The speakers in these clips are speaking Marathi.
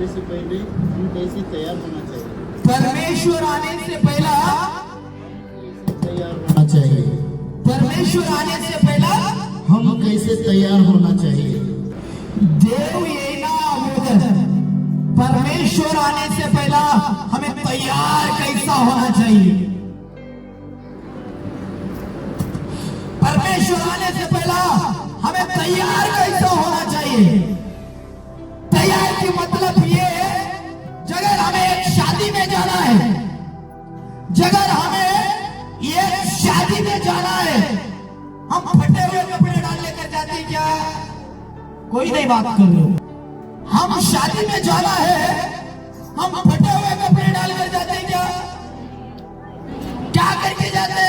आने से पहले हम कैसे तैयार होना चाहिए? परमेश्वर आने से पहला तैयार होना चाहिए। परमेश्वर आने से पहला हम कैसे तैयार होना चाहिए? देव येना अगोदर परमेश्वर आने से पहला हमें तैयार कैसा होना चाहिए? परमेश्वर आने से पहला हमें तैयार कैसा होना चाहिए? तैयार की मतलब ये है, अगर हमें एक शादी में जाना है, अगर हमें एक शादी में जाना है, हम फटे हुए कपड़े डाल लेकर जाते हैं क्या? कोई नहीं बात कर लो। हम शादी में जाना है, हम फटे हुए कपड़े डालकर जाते हैं क्या? क्या करके जाते?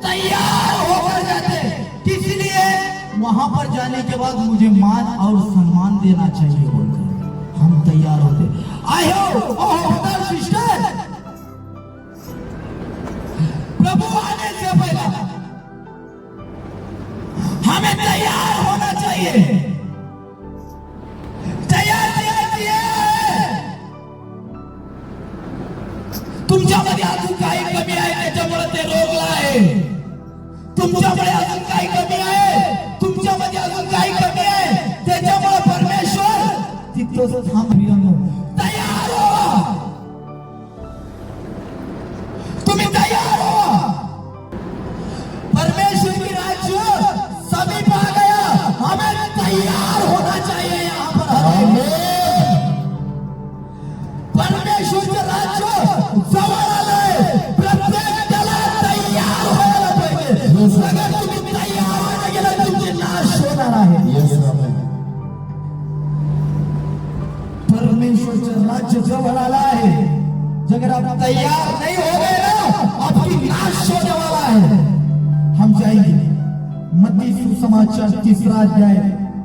तैयार होकर जाते। इसलिए वहां पर जाने के बाद मुझे मान और सम्मान देना चाहिए बोलकर हम तैयार होते। आई हो सिस्टर, प्रभु आने से पहले हमें तैयार होना चाहिए। तुमच्यामध्ये अजून काही कमी आहे त्याच्यामुळे ते रोगला आहे. तुमच्यामध्ये अजून काही कमी आहे, तुमच्यामध्ये अजून काही कमी आहे त्याच्यामुळे परमेश्वर तिथंच थांबलो. तयार हो, तुम्ही तयार हो. परमेश्वर की राज्य समीप आ गया, हमें तैयार होना चाहिए. यहाँ पर परमेश्वर के राज्य जवळ आलंय. प्रत्येक त्याला तयार व्हायला पाहिजे. अगर तुम्ही तयार व्हायला गेला तुमची नाश होणार आहे. परमेश्वरचं राज्य जवळ आलं आहे. अगर आप तैयार नहीं हो गए ना, आपकी नाश होने वाला है. हम जाएंगे मत्ती सुसमाचार 3 अध्याय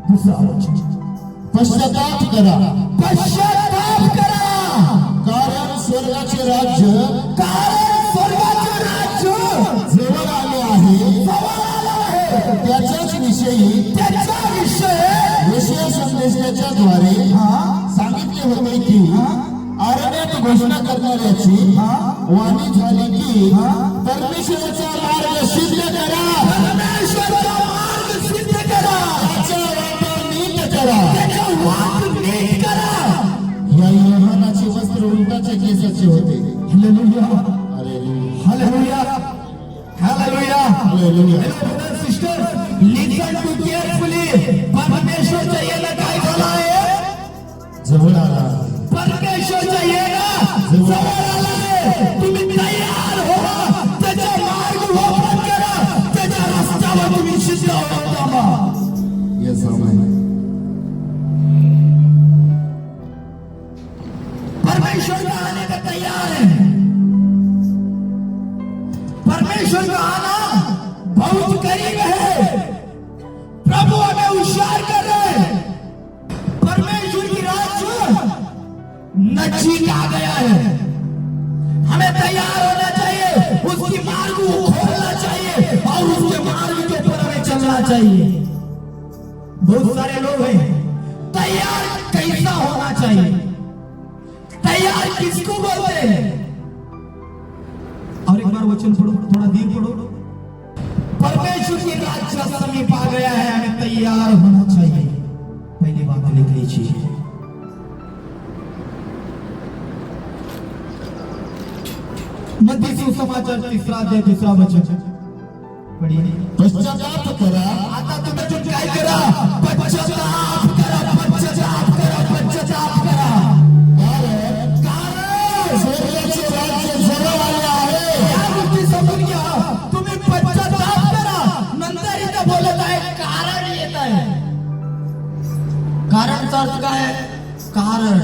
2 वचन. पश्चाताप करा, पश्चाताप करा, कारण स्वर्गाचे राज्य जवळ आले आहे. त्याच्याच विषयी विषय संदेशाच्या द्वारे सांगितले होते की अरण्यात घोषणा करणाऱ्याची वाणी झाली की परमेश्वराचा मार्ग सिद्ध करा. परमेश्वराचा मार्ग सिद्ध करा, त्याचा वापर नीट करा. त्याचा वापर नीट करा. या योहानाचे वस्त्र उंटाच्या केसाचे होते. Hallelujah, hallelujah, hallelujah, hallelujah. Brother sister, listen to carefully. परमेश्वरचा येणं काय झालं आहे? जवळ आला. परमेश्वरचा येणं जवळ आलं आहे. तुम्ही तयार व्हा, त्याचा मार्ग वापर करा, त्याच्या रस्त्यावर तुम्ही सिद्ध होता. येस आमेन. परमेश्वर का आने का तैयार है. परमेश्वर का आना बहुत करीब है. प्रभु हमें होशियार कर रहे हैं. परमेश्वर की राज्य नजदीक आ गया है. हमें तैयार होना चाहिए, उसकी मार्ग को खोलना चाहिए और उसके मार्ग के ऊपर हमें चलना चाहिए. बहुत सारे लोग हैं, तैयार कैसा होना चाहिए? तैयार किसको बोलते हैं? और एक बार वचन पढ़ो, थोड़ा धीरे पढ़ो. परमेश्वर की राज्य समीप आ गया है, हमें तैयार होना चाहिए. पहली बात लिख लीजिए. मत्ती सुसमाचार 3 अध्याय 2 वचन पढ़िए. पश्चाताप करा. आता तुम्ही जो काय करा? पश्चाताप करा, पश्चाताप करा, पश्चाताप करा. स्वर्गाचे राज्य जवळ आले आहे. या गोष्टी समजून घ्या. तुम्ही पश्चाताप करा. नंतर इथं बोलत आहे कारण येत आहे. कारणचा अर्थ काय? कारण,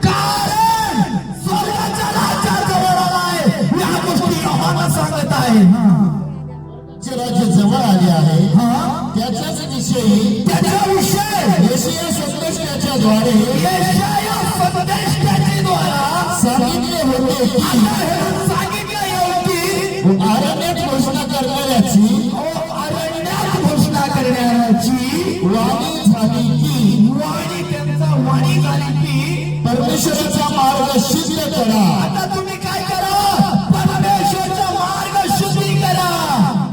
कारण स्वर्गाचा राज्य जवळ आला आहे. या गोष्टी योहाना सांगत आहे. राज्य जवळ आले आहे. त्याच्याच विषयी यशाया संदेशाच्या द्वारे सांगितले होते की अरण्यात घोषणा करणाऱ्याची वाणी झाली की वाणी त्यांचा वाणी झाली परमेश्वराचा मार्ग सिद्ध करा. आता तुम्ही काय करा? परमेश्वराचा मार्ग शुद्धी करा.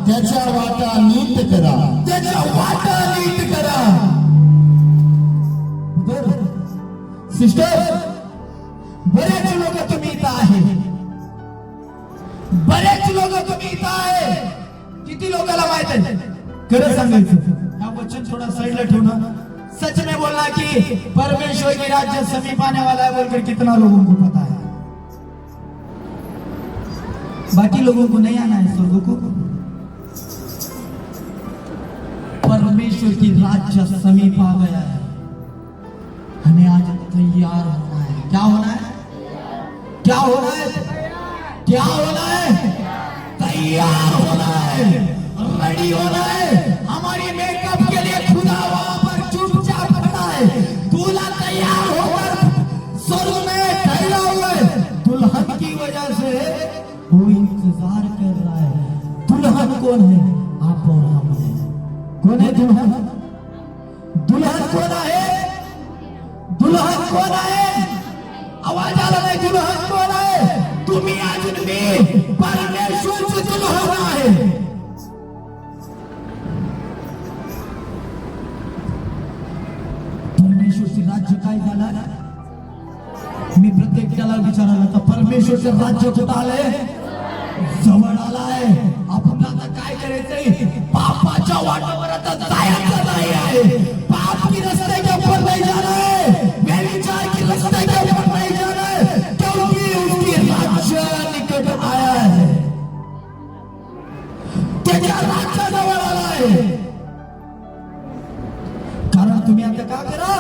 त्याच्या वाटा नीट करा. त्याच्या वाटा नीट करा. सिस्टर, बरेच लोक तुम्ही इथं आहे. बरेच लोक तुम्ही इथं आहे. किती लोकांना माहित आहे? खरं सांगायचं, हा वचन थोड़ा साइड ला ठेवना. सच में बोलना कि परमेश्वर की राज्य समीप आने वाला है बोलकर कितना लोगों को पता है? बाकी लोगों को नहीं आना है स्वर्ग को. परमेश्वर की राज्य समीप आ गया है. हमें आज तैयार होना है. क्या होना है? क्या होना है? क्या होना है? तैयार होना है, रेडी होना है. हमारी मेकअप के लिए खुदा वहां पर चुपचाप खड़ा है. दूल्हा तैयार होकर स्वर्ग में ठहरा हुआ है. दुल्हन की वजह से वो इंतजार कर रहा है. दुल्हन कौन है? आप और हम हैं. कौन है दुल्हन? दुल्हन कौन है? दुल्हन कोण आहे? आवाज आला नाही. दुल्हन कोण आहे? तुम्ही अजून मी परमेश्वरची दुल्हन आहे. परमेश्वरचे राज्य काय झालं? मी प्रत्येक त्याला विचारायला तर परमेश्वरचे राज्य कुठं आलंय? जवळ आलाय. आपण आता काय करायचंय? पापाच्या वाटेवर आता जायचं नाही आहे. पाप की रस्ते के ऊपर नहीं जाना है. व्यभिचार की रस्ते के ऊपर नहीं जाना है, क्योंकि उसकी राज्य निकट आया है. त्याच्या राज्य जवळ आला आहे. कारण तुम्ही आता काय करा?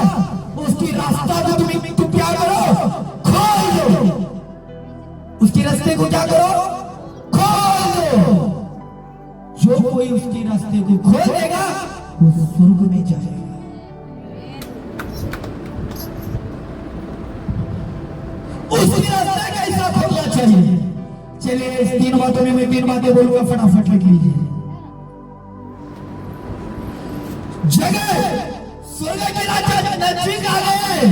उसकी रास्ता को तुम क्या करो? खोल दो. उसके रास्ते को क्या करो? खोल दो. जो कोई उसके रास्ते को खोल देगा वो स्वर्ग में जाएगा. उसकी रास्ता कैसा खोलना चाहिए? चलिए इस 3 बातों में मैं 3 बातें बोलूंगा, फटाफट लिख लीजिए. जगह स्वर्ग के राज्य नजदीक आ गया है.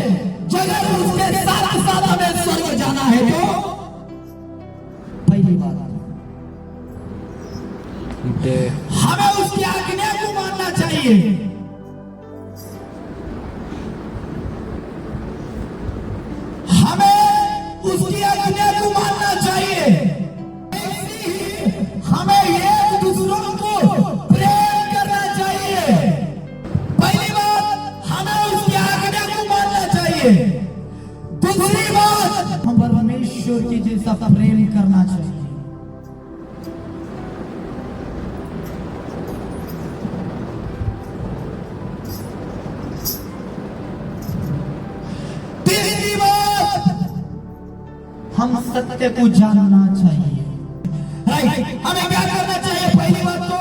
जगह उसके साथ साथ हमें स्वर्ग जाना है तो पहली बात हमें उसकी आज्ञा को मानना चाहिए. हमें उसकी आज्ञा को मानना चाहिए. हमें एक दूसरों को प्रेम करना चाहिए. पहली बात, हमें उसकी आज्ञा को मानना चाहिए. दूसरी बात, हम परमेश्वर के जैसा प्रेम करना चाहिए. तीसरी बात, हम सत्य को जानना चाहिए. हमें क्या करना चाहिए? पहली बात तो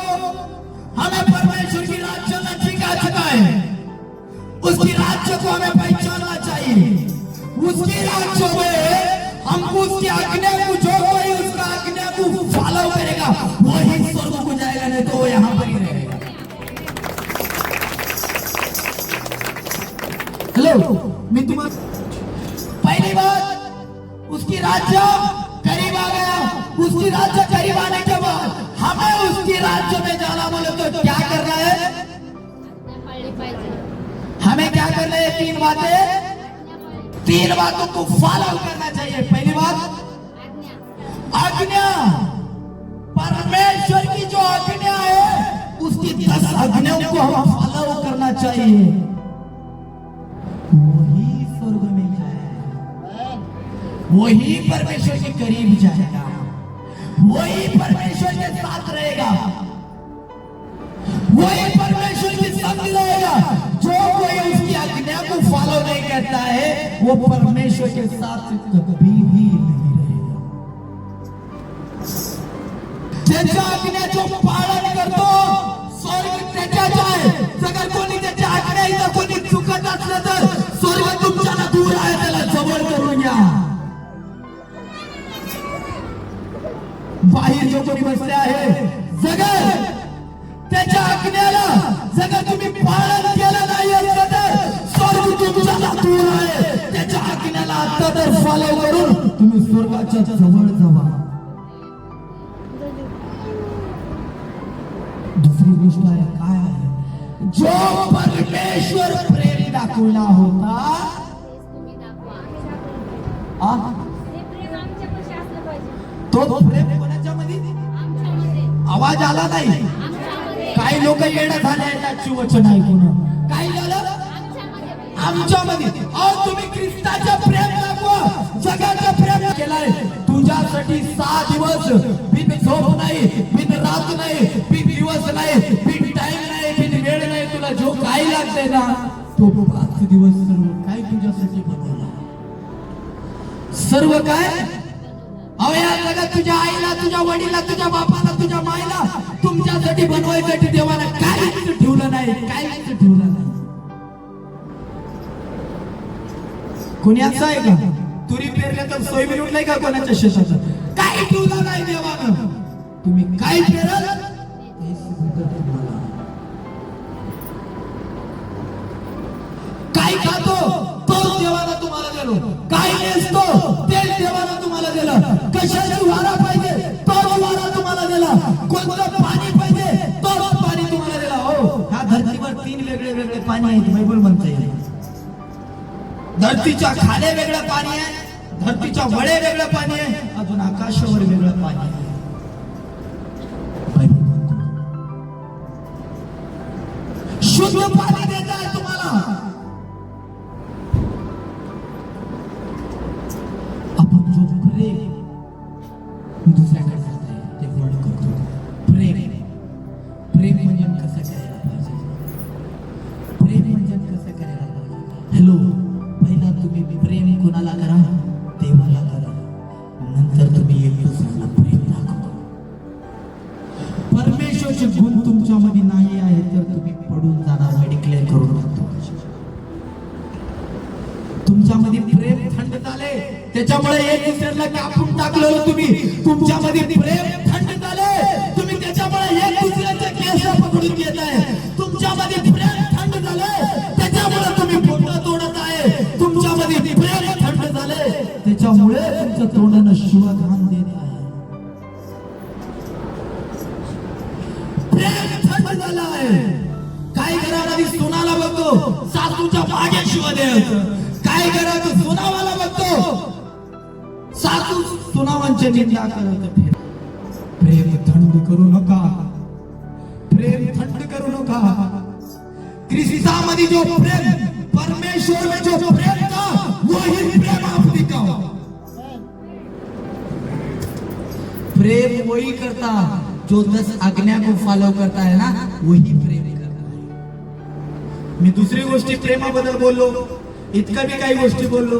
हमें परमेश्वर की राज्य नजदीक आ चुका है. उसकी राज्य को हमें पहचानना चाहिए. उसकी राज्य में हमको उसकी आज्ञा को, जो कोई उसका आज्ञा को फॉलो करेगा वही स्वर्ग को जाएगा, नहीं तो वो यहाँ पर ही रहेगा. हेलो, मैं तुम्हारा पहली बात, उसकी राज्य करीब आ गया. उसकी राज्य करीब आने के बाद हमें उसकी राज्य में जाना बोले तो क्या करना है? हमें क्या करना है? 3 बातें. 3 बातों को फॉलो करना चाहिए. पहली बात, आज्ञा. परमेश्वर की जो आज्ञा है उसकी 10 आज्ञाओं को हम फॉलो करना चाहिए. वही स्वर्ग में जाएगा. वही परमेश्वर के करीब जाएगा. वही परमेश्वर के साथ रहेगा. वही परमेश्वर के संग रहेगा. जो कोई उसकी आज्ञा को फॉलो नहीं करता है वो परमेश्वर के साथ कभी भी नहीं रहेगा. ज्याच्या आज्ञा जो पालन करतो स्वर्ग त्याच्याच आहे. जर कोणी त्याच्या आज्ञा इथं कोणी चुकत असलं तर स्वर्ग तुमच्याला दूर आहे, त्याला जवळ करून घ्या. बाहेर जो कोणी बसले आहे, जगर त्याच्या आज्ञेला जगर तुम्ही पालन केलं नाही तर स्वर्ग तुमच्याला दूर आहे. त्याच्या आज्ञेला स्वर्गाच्या जवळ जावा. दुसरी गोष्ट आहे काय आहे, जो परमेश्वर प्रेम दाखवला होता तो प्रेम कोणाच्या मध्ये, आवाज आला नाही. काही लोक येणं झाले त्याची वचन ऐकून, काय झालं आमच्यामध्ये. अहो तुम्ही ख्रिस्ताचं प्रेम दाखवा, जगाचं प्रेम केलंय. तुझ्यासाठी 6 दिवस बिन झोप नाही, बिन रात नाही, बिन दिवस नाही, बिन टाइम नाही, बिन वेळ नाही. तुला जो काही लागतंय ना तो 5 दिवस सर्व काय तुझ्यासाठी बनवला. सर्व काय अहो या जगात तुझ्या आईला, तुझ्या वडीला, तुझ्या बापाला, तुझ्या माईला तुमच्यासाठी बनवायसाठी देवाला काहीच ठेवलं नाही, काहीच ठेवलं नाही. कोणी असं आहे का तुरी पेरल्या तर सोयाबीन उठलाय का कोणाच्या शेतात, काही ठेवलं नाही देवानं. तुम्ही काय पेरल काय खातो तो देवाला तुम्हाला दिलो, काय नेसतो ते देवाला तुम्हाला दिलं. कशाची वारा पाहिजे तो वारा तुम्हाला दिला, कोणतं पाणी पाहिजे तो पाणी तुम्हाला दिला. हो ह्या धरतीवर 3 वेगळे वेगळे पाणी आहेत, बायबल म्हणते. धरतीच्या खाले वेगळं पाणी आहे, धरतीच्या वळे वेगळं पाणी आहे, अजून आकाशावर वेगळं पाणी आहे. बायबल म्हणतो शुद्ध पाणी देत आहे तुम्हाला. आपण जो प्रेम दुसऱ्याकडे जात आहे ते वर्ड करतो. प्रेम प्रेम म्हणजे कसं करायला पाहिजे, प्रेम म्हणजे कसं करायला पाहिजे. हॅलो, पहिला तुम्ही प्रेम कोणाला करा, देवाला करा, नंतर तुम्ही एक दुसऱ्याला प्रेम दाखवा. परमेश्वरचे गुण तुमच्यामध्ये नाही आहे तर तुम्ही पडून जाणार. मी डिक्लेअर करून टाकतो तुमच्यामध्ये प्रेम थंड झाले त्याच्यामुळे एक दुसऱ्याला कापून टाकलं तुम्ही. तुमच्यामध्ये प्रेम थंड झाले तुम्ही त्याच्यामुळे एक दुसऱ्याचे केस पकडून घेत आहे. तुमच्यामध्ये प्रेम थंड झाले त्याच्यामुळे तुम्ही बोटं तोडत आहे. तुमच्यामध्ये प्रेम थंड झाले त्याच्यामुळे तुमचं तोंडानं शिवघाण देत आहे. प्रेम थंड झालं आहे. काय घरामध्ये सोनाला बघतो सासूच्या मागे शिव द्यायचं, काय घरात सोनावाला बघतो सासू सोनावांच्या निंदा करत. प्रेम थंड करू नका, प्रेम थंड करू नका. ख्रिस्तामध्ये जो प्रेम, परमेश्वर में जो प्रेम था वही प्रेम आप दिखाओ. प्रेम वही करता जो 10 आज्ञा को फॉलो करता है ना, वही प्रेम करता है. मी दुसरी गोष्टी प्रेमाबद्दल बोललो, इतका भी काही गोष्टी बोललो,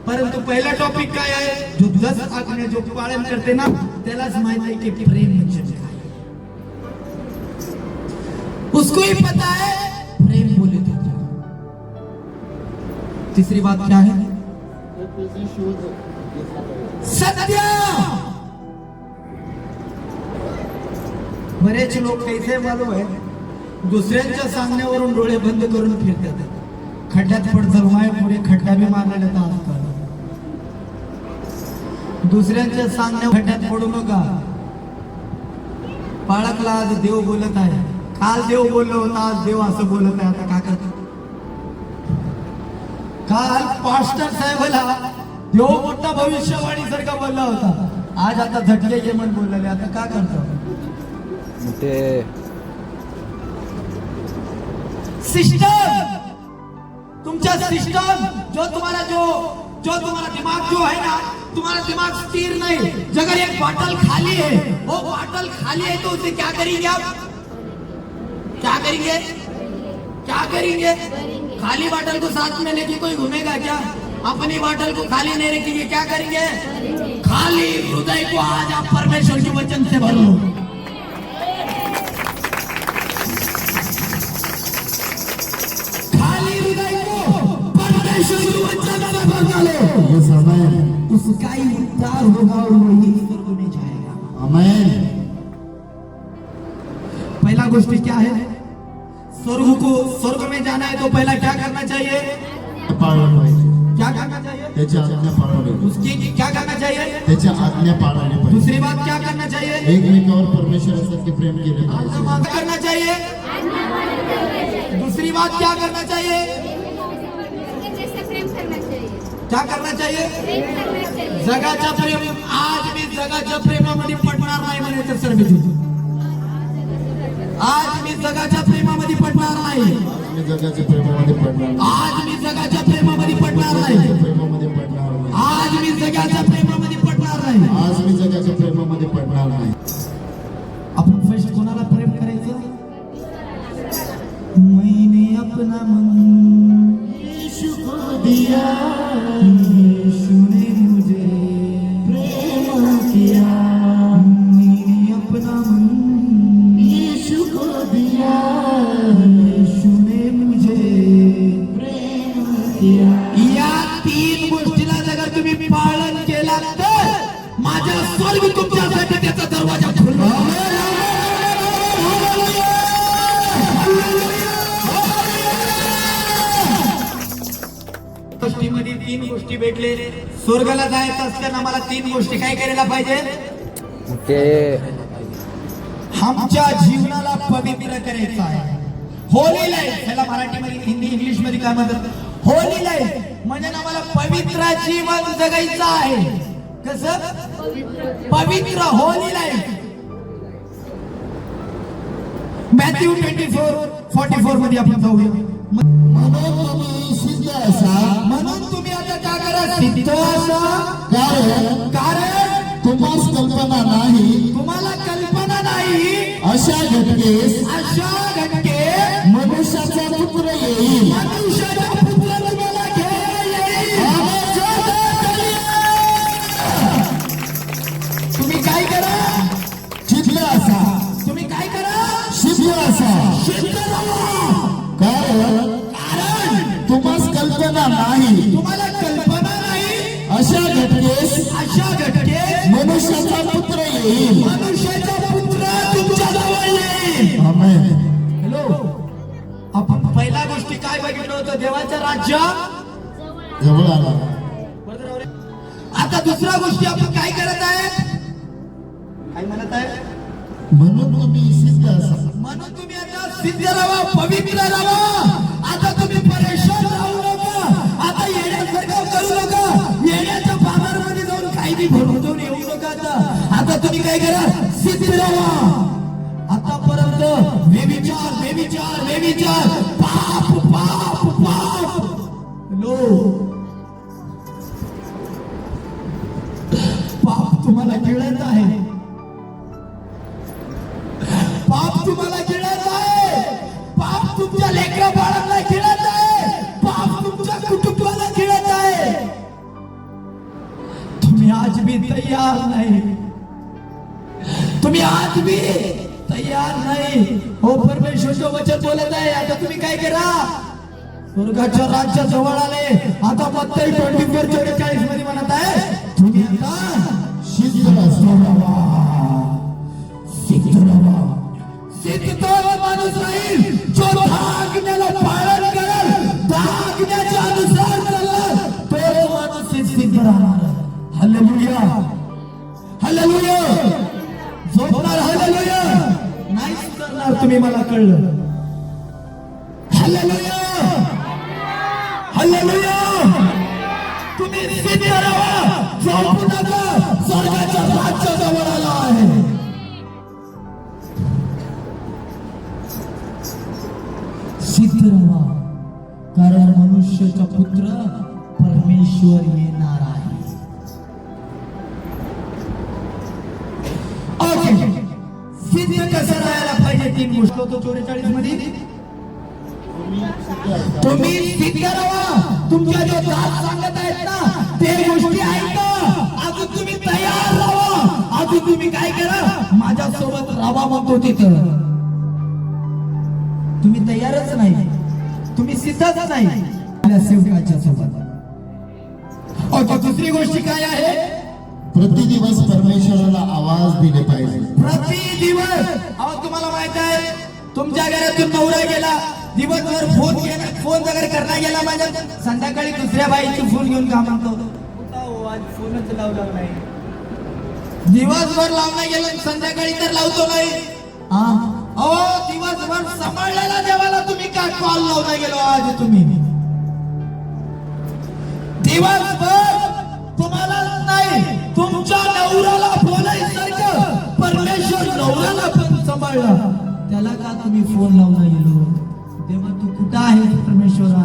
परंतु पहिला टॉपिक काय आहे, जो 10 आज्ञा जो पालन करते ना त्यालाच माहित आहे की प्रेम म्हणजे काय. उसको ही पता है प्रेम बोले तो क्या. तीसरी बात क्या है, सत्य. बरेच लोक कैसे मालूम आहे, दुसऱ्यांच्या सांगण्यावरून डोळे बंद करून फिरतात. खड्ड्यात पड जलवाय पुढे खड्डा भी मारलेला तर आजकाल. दुसऱ्यांच्या सांगण्या खड्ड्यात पडू नका. बाळकला आज देव बोलत आहे, काल देव बोललो होता, आज देव असं बोलत आहे. आता काय करतो, काल पास्टर साहेबाला देव मोठा भविष्यवाणी सारखा बोलला होता, आज आता झटके घे म्हणून बोलले. आता काय करतो ते सिस्टम, तुमचा सिस्टम जो तुम्हारा जो तुम्हारा दिमाग जो है ना, तुम्हारा दिमाग स्थिर नहीं. अगर एक बॉटल खाली है, वो बॉटल खाली है तो उसे क्या करेंगे आप, क्या करेंगे, क्या करेंगे. खाली बॉटल को साथ में लेके कोई घूमेगा क्या, अपनी बॉटल को खाली नहीं रखेंगे, क्या करेंगे. खाली हृदय को आज आप परमेश्वर के वचन से भरो. ये समय उसका ही उद्धार होगा और वही स्वर्ग में जाएगा. आमेन. पहला गोष्टी क्या है, स्वर्ग में जाना है तो पहला क्या करना चाहिए, पालन पाहिजे. क्या करना चाहिए, त्याची आज्ञा पाळावी, उसकी क्या करना चाहिए? त्याच्या आज्ञा पाळायला पाहिजे. दूसरी बात क्या करना चाहिए? एकमेकावर परमेश्वरासारखे प्रेम केले पाहिजे. क्या करना चाहिए? दूसरी बात क्या करना चाहिए? क्या करना चाहिए? जगाच्या प्रेम. आज मी जगाच्या प्रेमामध्ये पडणार नाही म्हणायचं सर. आज मी जगाच्या प्रेमामध्ये पडणार नाही. मी जगाच्या प्रेमामध्ये पडणार नाही. आज मी जगाच्या प्रेमामध्ये पडणार नाही. प्रेमामध्ये पडणार नाही. आज मी जगाच्या प्रेमामध्ये पडणार नाही. आज मी जगाच्या प्रेमामध्ये पडणार नाही. आपण फर्स्ट कोणाला प्रेम करायचं? मैंने अपना मन यीशु को दिया, यीशु ने मुझे प्रेम किया. मैंने अपना मन यीशु को दिया, यीशु ने मुझे प्रेम किया. या तीन गोष्टीला जर तुम्ही पालन केला तर माझा स्वर्ग तुमच्यासाठी त्याचा दरवाजा खुला. गोष्टीमध्ये तीन गोष्टी भेटले. स्वर्गाला जायचं असताना मला तीन गोष्टी काय करायला पाहिजे? आमच्या जीवनाला पवित्र करायचं आहे. Holy life. त्याला मराठीमध्ये, हिंदी, इंग्लिश मध्ये काय म्हणतात? होली लाईफ म्हणजे आम्हाला पवित्र जीवन जगायचं आहे. कसं पवित्र? Holy life. मॅथ्यू 24:44 मध्ये आपण जाऊया. म्हणून तुम्ही सिद्ध असा, म्हणून तुम्ही आता काय करा? सिद्ध असा. कारण तुम्हास कल्पना नाही तुम्हाला कल्पना नाही अशा घटनेस अशा घटके मनुष्याचा पुत्र येईल. मनुष्याचा पुत्र तुम्हाला घ्यायला येईल. तुम्ही काय करा? सिद्ध असा, तुम्ही काय करा? सिद्ध असा. सिद्ध राहा. कारण तुम्हास कल्पना नाही तुम्हाला कल्पना नाही अशा घटनेस अशा घटके मनुष्याचा पुत्र येईल. मनुष्याचा पुत्र तुमच्या जवळ येईल. आमेन. हॅलो. आपण पहिल्या गोष्टी काय बघितलं होतं? देवाचं राज्य जवळ आला. आता दुसऱ्या गोष्टी आपण काय करत आहे? काय म्हणत आहे? म्हणून तुम्ही सिद्ध असा. म्हणून तुम्ही आता सिद्ध राहा, पवित्र राहा. आता तुम्ही परेशान राहू नका. आता येण्यासारखं करू नका. येण्याच्या बाजारमध्ये जाऊन काही बी भरवून येऊ नका. आता तुम्ही काय करा? सिद्ध राहा. आतापर्यंत व्यभिचार पाप पाप पाप. नो. पाप तुम्हाला गिळत आहे. पाप तुम्हाला गिळत आहे. पाप तुमच्या लेकरा बाळांना गिळत आहे. पाप तुमच्या कुटुंबाला गिळत आहे. तुम्ही आज भी तयार नाही. तुम्ही आज भी तयार नाही. हो परमेश्वरचं वचन बोलत आहे. आता तुम्ही काय करा? स्वर्गाच्या राज्य जवळ आले. आता मत्तई 24:44 मध्ये म्हणत आहे तुम्ही आता सिद्ध असा. सिद्ध राहा. सिद्ध तो माणूस राहील जो आज्ञेला पालन करेल, आज्ञेच्या अनुसार चालला तो माणूस सिद्ध राहणार. हालेलुया. हालेलुया. झोपणार. हालेलुया. नाही सुधारणार. तुम्ही मला कळलं. हालेलुया. हालेलुया. तुम्ही सिद्ध राहा. झोपू नका. स्वर्गाच्या राज्य जवळ आला आहे. सिद्ध राहा. कारण मनुष्याचा पुत्र परमेश्वर येणार आहे. ओके. सिद्ध कसं राहायला पाहिजे? तीन गोष्टी होतो 44 मध्ये. तुम्ही सिद्ध राहा. तुमच्या जो दास सांगत आहेत ना ते गोष्टी ऐका. अजून तुम्ही तयार राहा. अजून तुम्ही काय करा? माझ्यासोबत राहा म्हणतो तिथं. तुम्ही तयारच नाही. तुम्ही सिद्धच नाही आपल्या सेवकाच्या सोबत. ओके. दुसरी गोष्ट काय आहे? प्रतिदिवस परमेश्वराला आवाज दिले पाहिजे. प्रतिदिवस. अहो तुम्हाला माहित आहे तुमच्या घरातून नवरा गेला, दिवसभर फोन वगैरे करता गेला माझ्या, संध्याकाळी दुसऱ्या बाईची फोन घेऊन का म्हणतो आज फोनच लावला नाही. दिवसभर लावला गेला, संध्याकाळी तर लावतो नाही. अहो दिवसभर सांभाळलेला देवाला तुम्ही काय कॉल लावला गेलो आज तुम्ही? दिवसभर तुम्हाला नाही, तुमच्या नवऱ्याला बोलायसारखं परमेश्वर नवऱ्याला पण सांभाळला, त्याला का तुम्ही फोन लावला गेलो? देवा तू कुठं आहेस परमेश्वरा?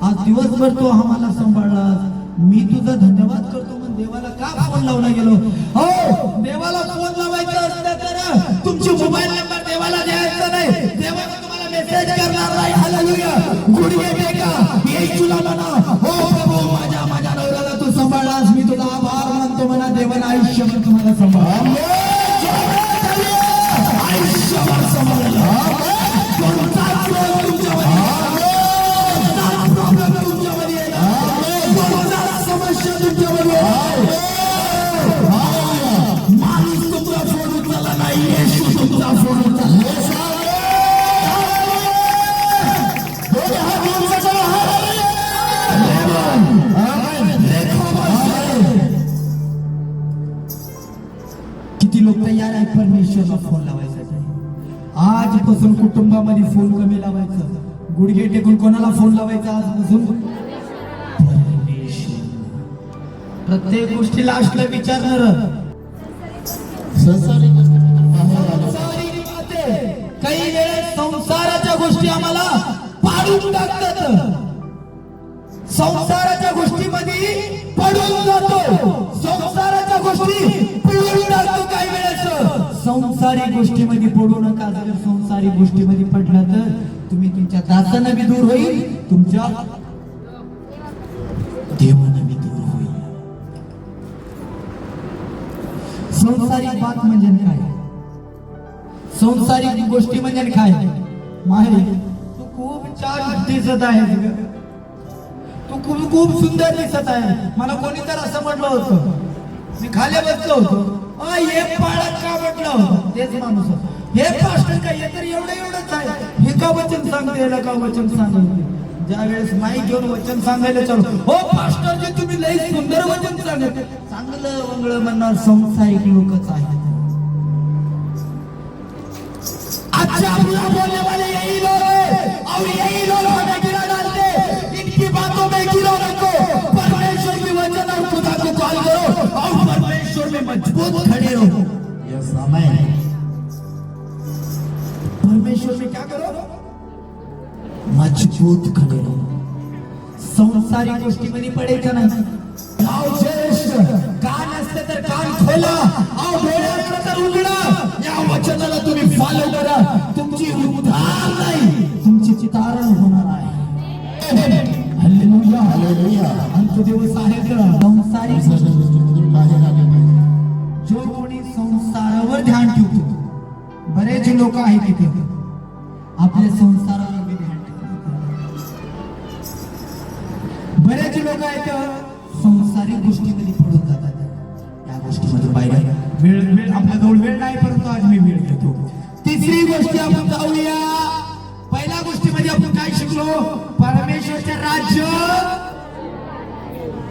आज दिवसभर तो आम्हाला सांभाळला, मी तुझा धन्यवाद करतो, पण देवाला का फोन लावला गेलो? हो, देवाला फोन लावायचं असतं तर तुमची मोबाईल नंबर देवाला द्यायचा नाही, देवाला तुम्हाला मेसेज करणार नाही. हालेलुया. गुडघे टेका, येशूला म्हणा, हो प्रभू माझ्या नवऱ्याला तू सांभाळलास, मी तुझा आभार मानतो म्हणा. देवाला आयुष्यभर तुम्हाला सांभाळ, आयुष्यभर सांभाळला. किती लोक तयार आहेत परमेश्वरला फोन लावायसाठी? आजपासून कुटुंबामध्ये फोन कमी लावायचं, गुडघे टेकून कोणाला फोन लावायचा आजपासून? परमेश्वर. प्रत्येक गोष्टी लास्टला विचारणार. काही वेळेस संसाराच्या गोष्टी आम्हाला पाडून टाकतात, संसाराच्या गोष्टीमध्ये पडून जातो, संसाराच्या गोष्टी पिळून टाकतो. काही वेळेस संसारी गोष्टीमध्ये पडू नका. जर संसारी गोष्टीमध्ये पडला तर तुम्ही तुमच्या दासानं बी दूर होईल, तुमच्या देवानं बी दूर होईल. संसारिक बात म्हणजे काय? संसारिक गोष्टी म्हणजे काय? माहे तू खूप छान दिसत आहे, तू खूप सुंदर दिसत आहे. मला कोणी तर असं म्हटलं होतं, मी खाली बसलो होतो, हे पाळत का म्हटलं होतं? तेच माणूस, हे पास्टर काय हे तर एवढंच आहे, हे का वचन सांगते, याला का वचन सांगते? ज्या वेळेस माईक घेऊन वचन सांगायला चालू, हो पास्टर जे तुम्ही लई सुंदर वचन सांगत, चांगलं वंगळ म्हणणार संसारिक लोकच आहेत. अच्छा बुरा बोलने वाले यही लोग हैं और यही लोग हमें गिरा डालते हैं. इनकी बातों में गिरो रखो, परमेश्वर के वचन और खुदा को कॉल करो और परमेश्वर में मजबूत खड़े रहो. Yes amen. परमेश्वर में क्या करो? मजबूत खड़े रहो. संसारिक गोष्टीमध्ये पडायचं नाही. कान असते तर कान खोला, डोळे असले तर उघडा. या वचनाला तुम्ही फॉलो करा. तुमची उद्धार नाही, तुमची तारण होणार आहे. Hallelujah, hallelujah. अंत दिवस आहेत. संसारिक जो कोणी संसारावर ध्यान ठेवतो, बरेच लोक आहेत तिथे आपल्या संसारावर बी ध्यान ठेवतात. बरेच लोक आहेत संसारिक गोष्टीमध्ये पडून जातात. या गोष्टीमध्ये बाहेर वेळ आपल्या जवळ वेळ नाही, परंतु आज मी वेळ घेतो. तिसरी गोष्ट आपण जाऊया. पहिल्या गोष्टीमध्ये आपण काय शिकलो? परमेश्वरचे राज्य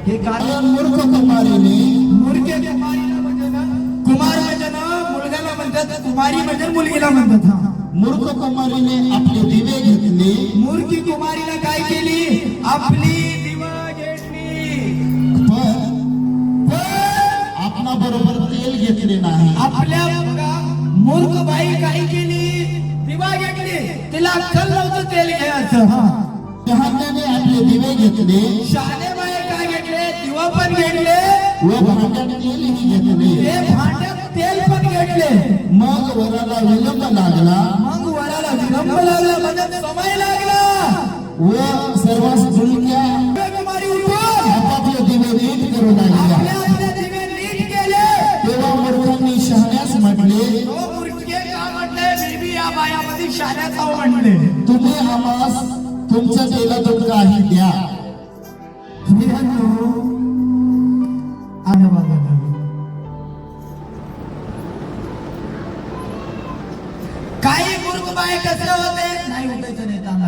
हे कारण मूर्ख कुमारीने, मूर्ख कुमारीला म्हणजे ना, कुमार म्हणजे ना मुलगाला म्हणतात, कुमारी म्हणजे मुलगीला म्हणतात. हा, मूर्ख कुमारीने आपले दिवे घेतले. मूर्खी कुमारीला काय केली? आपली दिवा घेतली, आपणा बरोबर तेल घेतले नाही. आपल्या मूर्ख बाई काय केली? दिवा घेतली, तिला अक्कल नव्हतं तेल घ्यायचं. शहाण्याने आपले दिवे घेतले, शहाणे बाई काय घेतले? दिवा पण घेतले व भांड्यात तेलही घेतले. ते भांड्यात तेल पण घेतले. मग वराला विलंब लागला, मग वराला विलंब लागला म्हणजे समय लागला. व सर्वांस जुळक्या कुमारी उठून आपापले दिवे नीट करू लागल्या. आपले दिवे नीट केले. तेव्हा मूर्खांनी शहाण्यास म्हटले, तो मूर्खे का म्हटले? मी या बायामध्ये शहाण्याचा म्हणले, तुम्ही आम्हास तुमच्या तेलातून काही द्या. काही मूर्ख बाय कसं होते? नाही उठायचं नाही, तांबा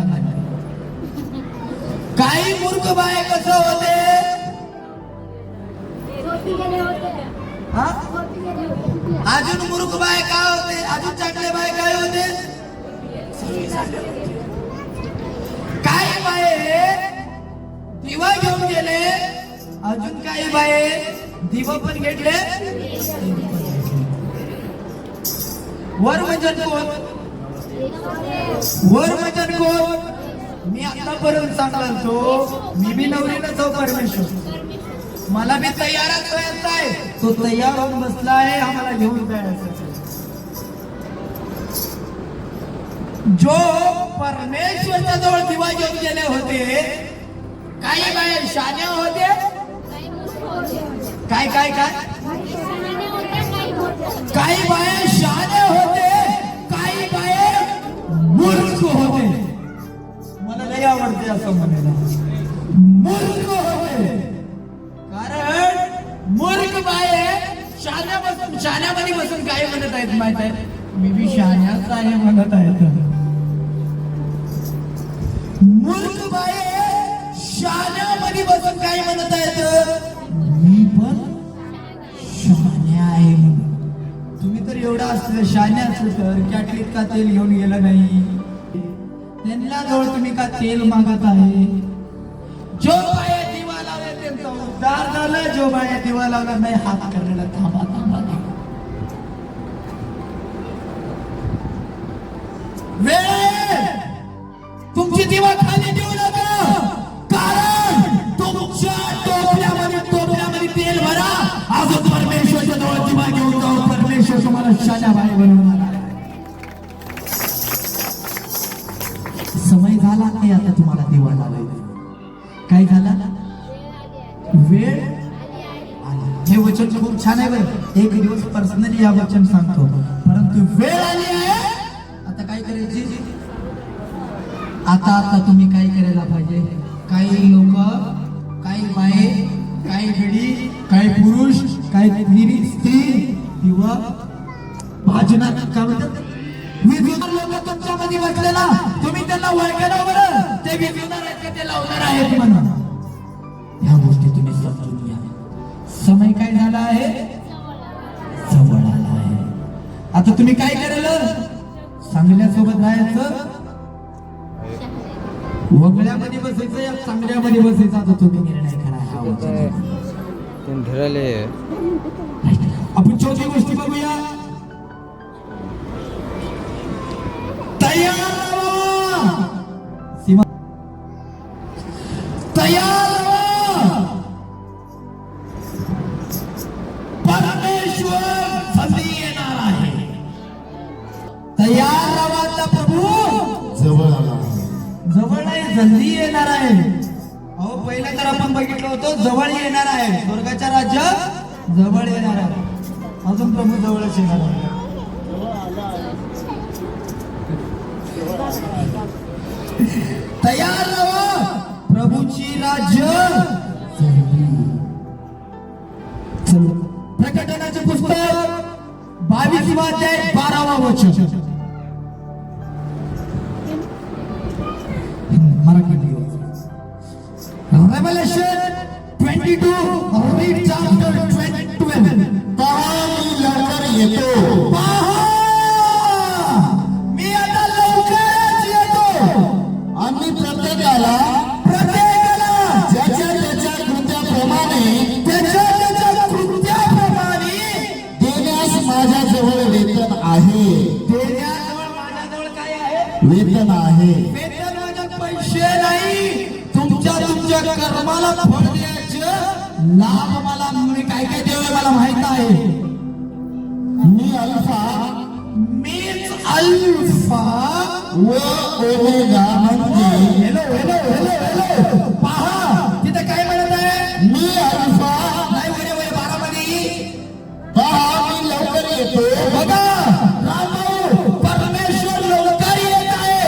मूर्ख बाय कसं होते हा? अजून मूर्ख बाय काय होते? अजून चांगले बाय काय होते? काही बाय दिवा घेऊन गेले, अजून काही बाय दिवा पण घेतले. वर म्हणजे कोण? वर म्हणजे कोण? मी आतापर्यंत सांगला तो मी बी नवरीला जाऊ परमेश्वर, मला बी तयारच व्हायचं आहे. तो तयार होऊन बसला आहे आम्हाला घेऊन जायचं. जो परमेश्वरच्या जवळ दिवा घेऊन गेले होते, काही बाया शान्या होते. काय काय काय काही बाया शान्या होते, काही बाया मूर्ख होते. मला लई आवडते असं म्हणायला, मूर्ख होते. कारण मूर्ख बाय शाण्यामध्ये बसून काय म्हणत आहेत माहित आहे? मी बी शाण्याच आहे म्हणत आहेत. मूर्ख बाय शाण्यामध्ये बसून काय म्हणत आहेत? मी पण शाण्या आहे म्हणून. तुम्ही तर एवढा असलं शाण्या असलं तर कॅटलीत का तेल घेऊन गेलं नाही? त्यांना जवळ तुम्ही का तेल मागत आहे? जो बाया दिवा लावला त्यांचा उद्धार झाला, जो बाया दिवा लावला नाही हात करायला थांबा थांबा थांबा. वेळ तुमची दिवा खाली देऊ नका, कारण तुमच्या टोपल्यामध्ये तेल भरा. अजून परमेश्वरच्या जवळ दिवा घेऊन जाऊ, परमेश्वर तुम्हाला शाण्या बाई बनवणार आहे. समय झाला नाही आता तुम्हाला दिवा लावायचा. काय झाला? वेळ आली. हे वचन खूप छान आहे बरं. एक दिवस पर्सनली या वचन सांगतो, परंतु वेळ आली आहे. आता काय करायची? आता तुम्ही काय करायला पाहिजे? काही लोक, काही बाये, काही गडी, काही पुरुष, काही स्त्री दिवा भाजनात काय म्हणतात? विजुनार लोक तुमच्यामध्ये बसलेला, तुम्ही त्यांना ओळखलं बरं, ते विजुनार आहेत का ते लावणार आहेत म्हणून. ह्या गोष्टी तुम्ही समजून घ्या. समय काय झाला आहे? जवळ आला आहे. आता तुम्ही काय करायला? चांगल्यासोबत राहायचं, वगळ्यामध्ये बसायचं या चांगल्यामध्ये बसायचं. आता तुम्ही निर्णय करा. आपण चौथी गोष्टी बघूया. तयार परमेश्वर जल्दी येणार आहे. तयार राहा, प्रभू जवळ आला. जवळ नाही, जल्दी येणार आहे. अहो पहिलं तर आपण बघितलं होतं जवळ येणार आहे, स्वर्गाच्या राज्यात जवळ येणार आहे. अजून प्रभू जवळच येणार आहे. तयार राहा, प्रभूची राज्य. प्रकटनाचे पुस्तक 22 अध्याय 12 वचन. Marathi Revelation 22 read chapter 12. पहा मी लवकर येतो. पहा मी आता लवकरच येतो, आणि प्रत्येकाला ज्याच्या त्याच्या कृत्याप्रमाणे देण्यास माझ्याजवळ वेतन आहे. देण्याजवळ माझ्याजवळ काय आहे? वेतन आहे. वेतन म्हणजे पैसे नाही, तुमच्या कर्माला फळ द्यायचं लाभ मला. मी काय काय देऊ मला माहित आहे. मी अल्फा, मीच अल्फा व ओमेगा म्हणजे. Hello hello hello hello. पहा तिथे काय म्हणत आहे? मी अल्फा. नाही वय 12 मध्ये. पहा मी लवकर येतो. बघा रामभाऊ, परमेश्वर लवकर येत आहे.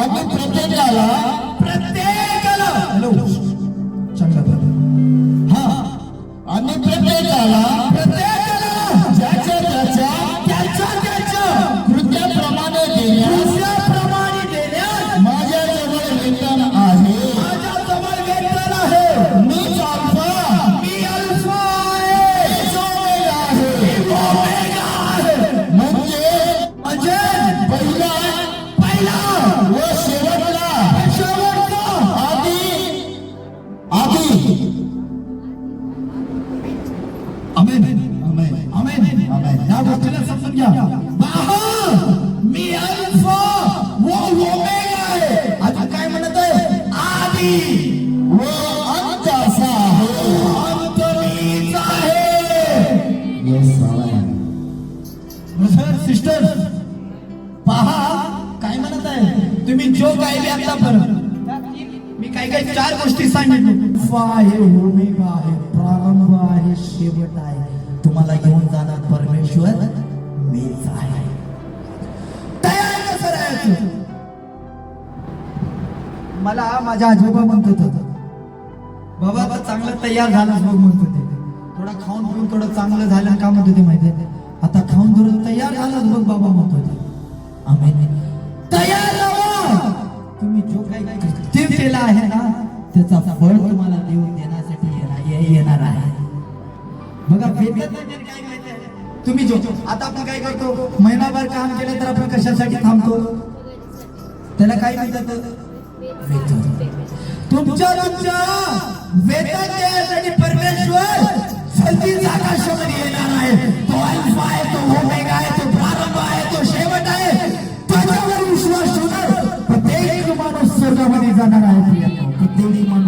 आणि प्रत्येकाला हॅलो चांगला. हा, आणि प्रत्येकाला ज्याच्या कृत्याप्रमाणे देण्यास दुसऱ्याप्रमाणे देण्यास माझ्याजवळ वेतन आहे. माझ्याजवळ व शेवटला आधी आधी आमेन आमेन आमेन आमेन. या गोष्टीला समजून घ्या. पहा, मी अल्फा व ओमेगा आहे. अजून काय म्हणत आहे? आदी व अंत असा आहे. अंत मीच आहे. येस आमेन. ब्रदर सिस्टर, पहा काय म्हणत आहे. तुम्ही जो गायले आतापर्यंत मी काय काय 4 गोष्टी सांगितल्या. अल्फा आहे, ओमेगा आहे, प्रारंभ आहे, शेवट आहे. तुम्हाला घेऊन जाणार परमेश्वर मीच आहे. तयार कसं राहायचं? मला माझ्या आजोबा म्हणत होत, बाबा आता चांगलं तयार झालास बघ म्हणत होते. थोडा खाऊन पिऊन थोडं चांगलं झालं का म्हणत होते माहिती आहे. आता खाऊन थोडं तयार झालास बघ बाबा म्हणत होते. आमेन. तयार राहा. तुम्ही जो काही कृत्य केला आहे ना त्याचा फळ तुम्हाला देव देण्यासाठी येणार आहे. बघा वेतन म्हणजे काय माहिती आहे? तुम्ही जो आता आपण काय करतो, महिनाभर काम केलं तर आपण कशासाठी थांबतो? त्याला काय म्हणतात? वेतन. तुमच्या वेतन देण्यासाठी परमेश्वर सतीच आकाशामध्ये येणार आहे. तो अल्फा आहे, तो ओमेगा आहे, तो प्रारंभ आहे, तो शेवट आहे. त्याच्यावर विश्वास ठेवणार प्रत्येक माणूस स्वर्गामध्ये जाणार आहे. प्रत्येक माणूस